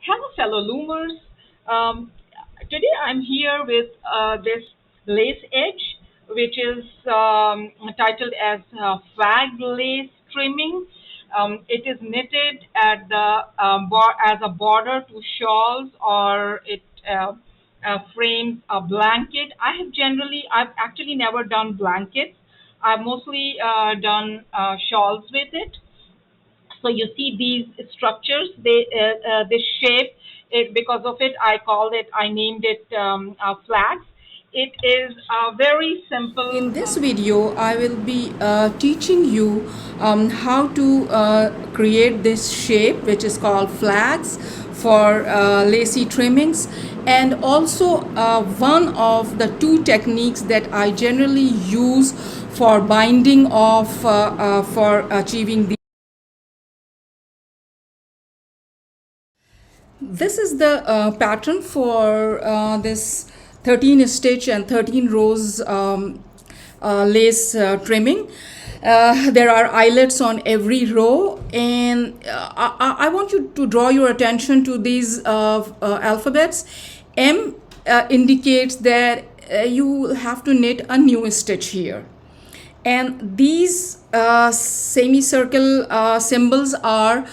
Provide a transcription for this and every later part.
Hello, fellow loomers. Um, Today I'm here with this lace edge, which is titled as flag lace trimming. It is knitted at the as a border to shawls, or it frames a blanket. I've actually never done blankets. I've mostly done shawls with it. So you see these structures, this shape, because of it, I named it flags. It is very simple. In this video, I will be teaching you how to create this shape, which is called flags for Lacey Trimmings, and also one of the two techniques that I generally use for binding off for achieving the. This is the pattern for this 13 stitch and 13 rows lace trimming. There are eyelets on every row, and I want you to draw your attention to these alphabets. M indicates that you have to knit a new stitch here, and these semicircle symbols are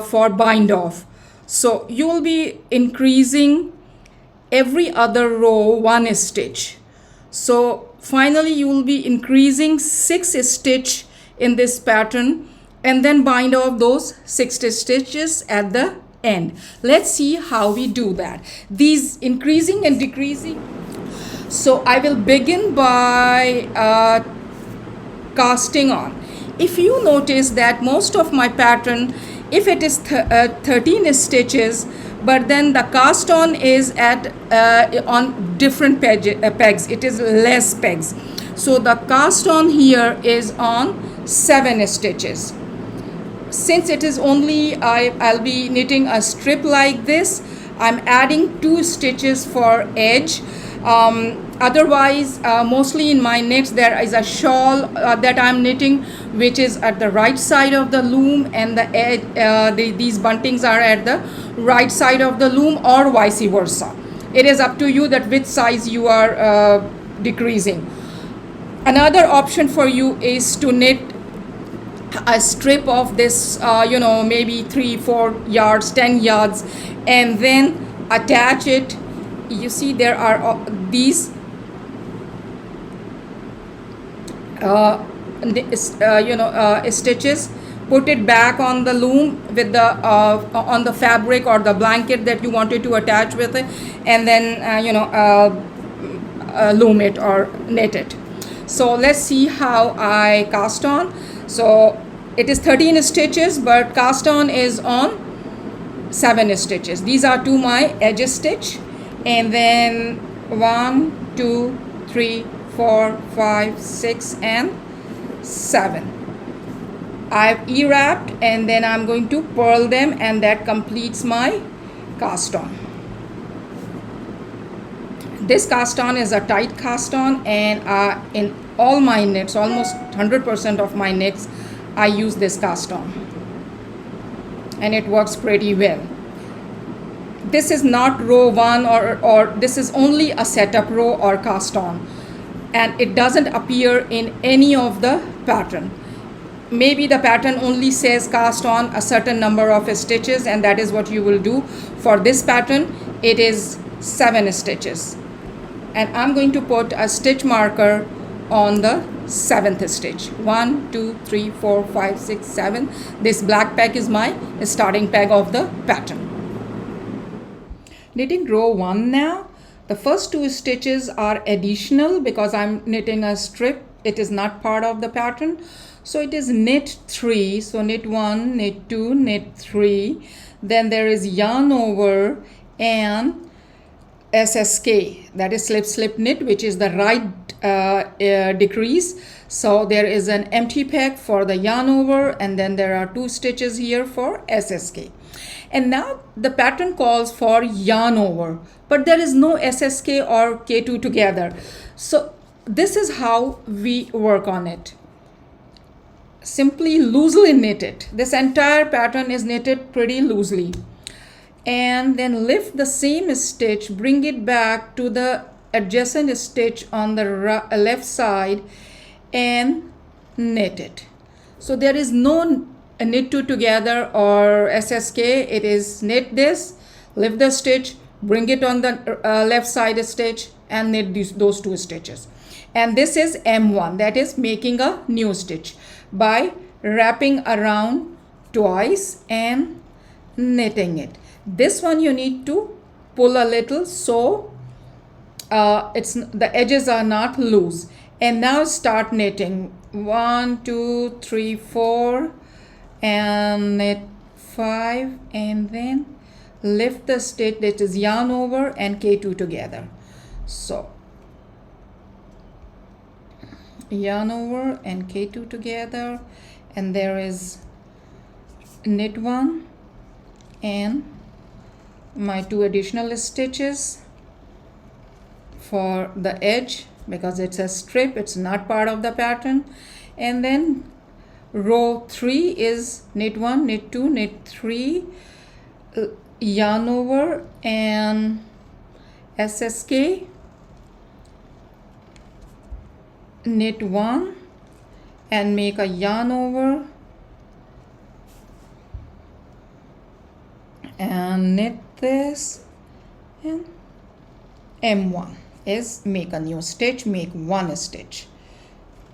for bind off. So you will be increasing every other row one stitch. So finally you will be increasing 6 stitch in this pattern, and then bind off those 6 stitches at the end. Let's see how we do that. These increasing and decreasing. So I will begin by casting on. If you notice that most of my pattern, if it is 13 stitches, but then the cast on is at on different pegs, it is less pegs. So the cast on here is on 7 stitches. Since it is only I'll be knitting a strip like this, I'm adding 2 stitches for edge. Otherwise, mostly in my knits there is a shawl that I'm knitting, which is at the right side of the loom, and the edge, these buntings are at the right side of the loom, or vice versa. It is up to you that which size you are decreasing. Another option for you is to knit a strip of this, maybe 3-4 yards, 10 yards, and then attach it. You see there are these stitches. Put it back on the loom with the on the fabric or the blanket that you wanted to attach with it, and then loom it or knit it. So let's see how I cast on. So it is 13 stitches, but cast on is on 7 stitches. These are to my edge stitch, and then 1, 2, 3, 4, 5, 6, and 7. I've e-wrapped, and then I'm going to purl them, and that completes my cast on. This cast on is a tight cast on, and in all my knits, almost 100% of my knits, I use this cast on, and it works pretty well. This is not row 1, or this is only a setup row or cast on, and it doesn't appear in any of the pattern. Maybe the pattern only says cast on a certain number of stitches, and that is what you will do. For this pattern it is 7 stitches, and I'm going to put a stitch marker on the 7th stitch. 1, 2, 3, 4, 5, 6, 7. This black peg is my starting peg of the pattern. Knitting row 1 now. The first 2 stitches are additional because I'm knitting a strip. It is not part of the pattern. So it is knit 3. So knit 1, knit 2, knit 3. Then there is yarn over and SSK, that is slip slip knit, which is the right decrease. So there is an empty peg for the yarn over, and then there are 2 stitches here for SSK. And now the pattern calls for yarn over, but there is no SSK or K2 together. So this is how we work on it. Simply loosely knit it. This entire pattern is knitted pretty loosely. and then lift the same stitch, bring it back to the adjacent stitch on the left side and knit it. So there is no knit two together or SSK. It is knit this, lift the stitch, bring it on the left side stitch and knit those two stitches. And this is M1, that is making a new stitch by wrapping around twice and knitting it. This one you need to pull a little so the edges are not loose. And now start knitting. 1 2 3 4 and knit 5 and then lift the stitch, that is yarn over and K2 together. So yarn over and K2 together, and there is knit 1 and my 2 additional stitches for the edge because it's a strip, it's not part of the pattern. And then row 3 is knit 1, knit 2, knit 3, yarn over and SSK, knit 1 and make a yarn over and knit this, and M1 is make a new stitch, make 1 stitch,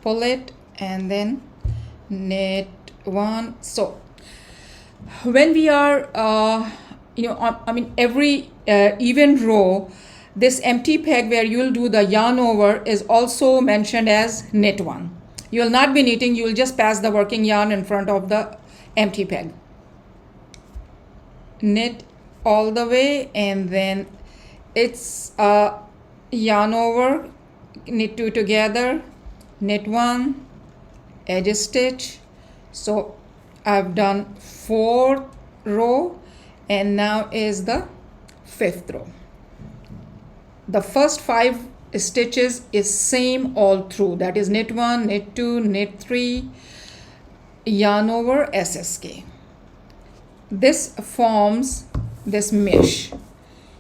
pull it and then knit 1. So when we are every even row, this empty peg where you will do the yarn over is also mentioned as knit 1. You will not be knitting, you will just pass the working yarn in front of the empty peg. Knit all the way and then it's yarn over, knit 2 together, knit 1, edge stitch. So I've done 4th row and now is the 5th row. The first 5 stitches is same all through, that is knit 1, knit 2, knit 3, yarn over, SSK. This forms this mesh.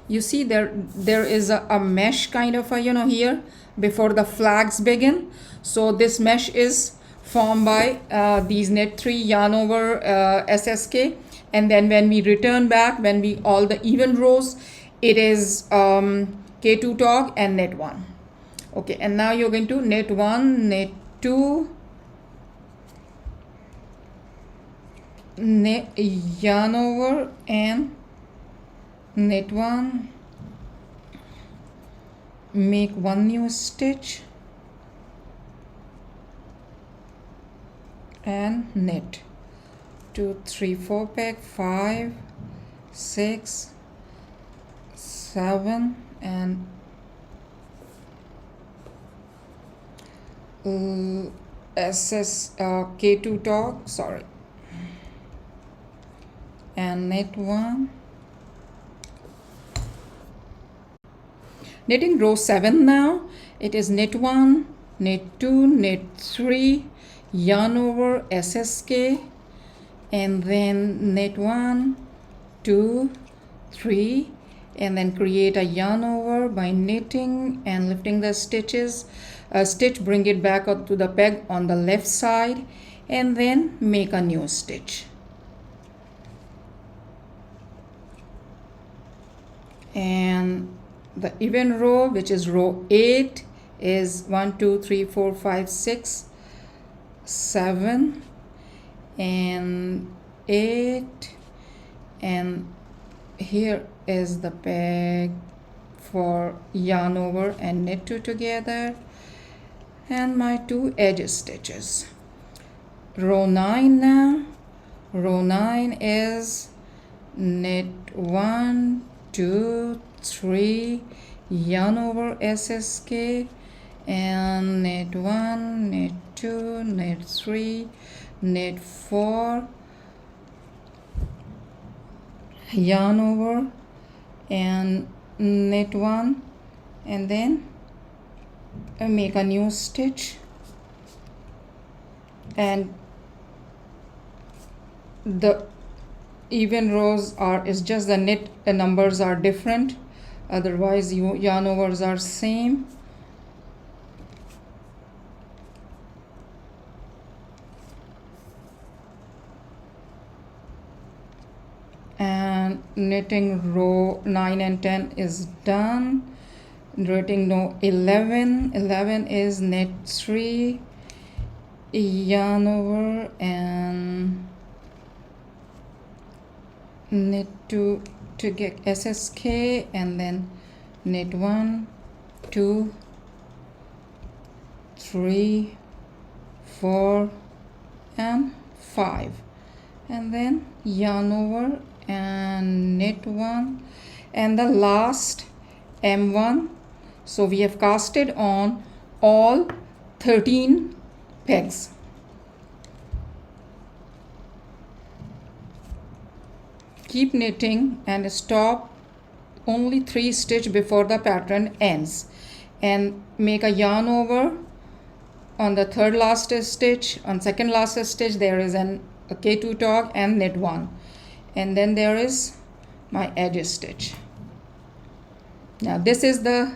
You see there is a mesh kind of here before the flags begin. So this mesh is formed by these knit 3, yarn over, SSK, and then when we return back, when we all the even rows, it is K2 tog and knit 1. Okay, and now you're going to knit 1, knit 2, knit, yarn over and knit 1, make 1 new stitch and knit 2 3 4 peg, 5 6 7 and K2 tog, sorry, and knit 1. Knitting row 7 now. It is knit 1, knit 2, knit 3, yarn over, SSK, and then knit 1, 2, 3, and then create a yarn over by knitting and lifting the stitches. Stitch, bring it back up to the peg on the left side, and then make a new stitch. And the even row, which is row 8, is 1 2 3 4 5 6 7 and 8, and here is the peg for yarn over and knit 2 together and my 2 edge stitches. Row 9 now. Row 9 is knit 1 2 3, yarn over, SSK, and knit 1, knit 2, knit 3, knit 4, yarn over and knit 1, and then make a new stitch, and the even rows are, is just the knit numbers are different, otherwise yarn overs are same. And knitting row 9 and 10 is done. Knitting row 11 is knit 3, yarn over, and knit 2 to get SSK, and then knit 1, 2, 3, 4 and 5, and then yarn over and knit 1, and the last M1. So we have casted on all 13 pegs. Keep knitting and stop only 3 stitch before the pattern ends, and make a yarn over on the third last stitch. On second last stitch there is a K2 tog and knit 1, and then there is my edge stitch. Now this is the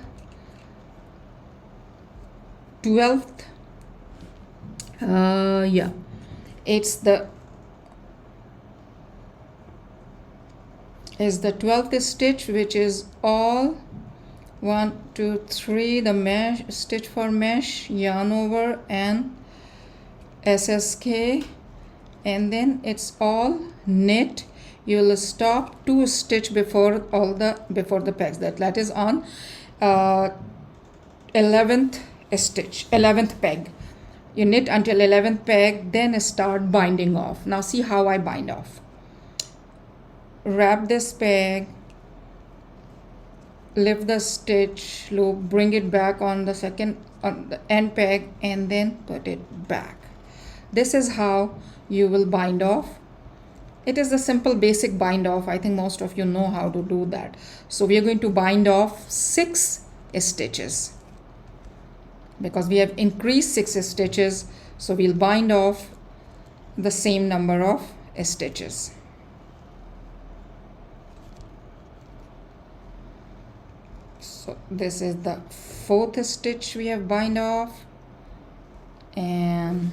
12th, it's the 12th stitch, which is all 1, 2, 3, the mesh stitch for mesh, yarn over and SSK, and then it's all knit. You will stop 2 stitch before the pegs, that is on 11th stitch, 11th peg. You knit until 11th peg, then start binding off. Now see how I bind off. Wrap this peg, lift the stitch loop, bring it back on the end peg, and then put it back. This is how you will bind off. It is a simple basic bind off. I think most of you know how to do that. So we are going to bind off 6 stitches because we have increased 6 stitches, so we'll bind off the same number of stitches. So this is the 4th stitch we have bind off, and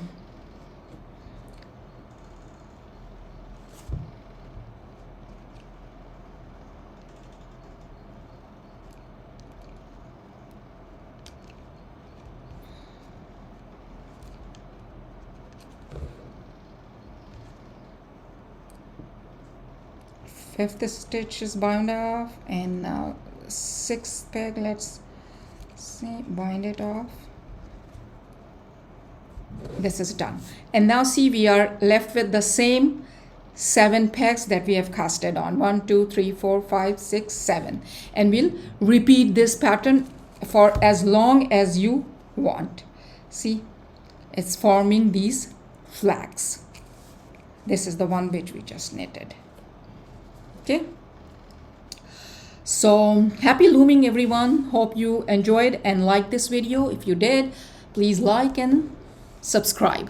fifth stitch is bound off, and now 6th peg, let's see, bind it off. This is done, and now see, we are left with the same 7 pegs that we have casted on. 1, 2, 3, 4, 5, 6, 7, and we'll repeat this pattern for as long as you want. See, it's forming these flags. This is the one which we just knitted. Okay, so happy looming everyone. Hope you enjoyed and liked this video. If you did, please like and subscribe.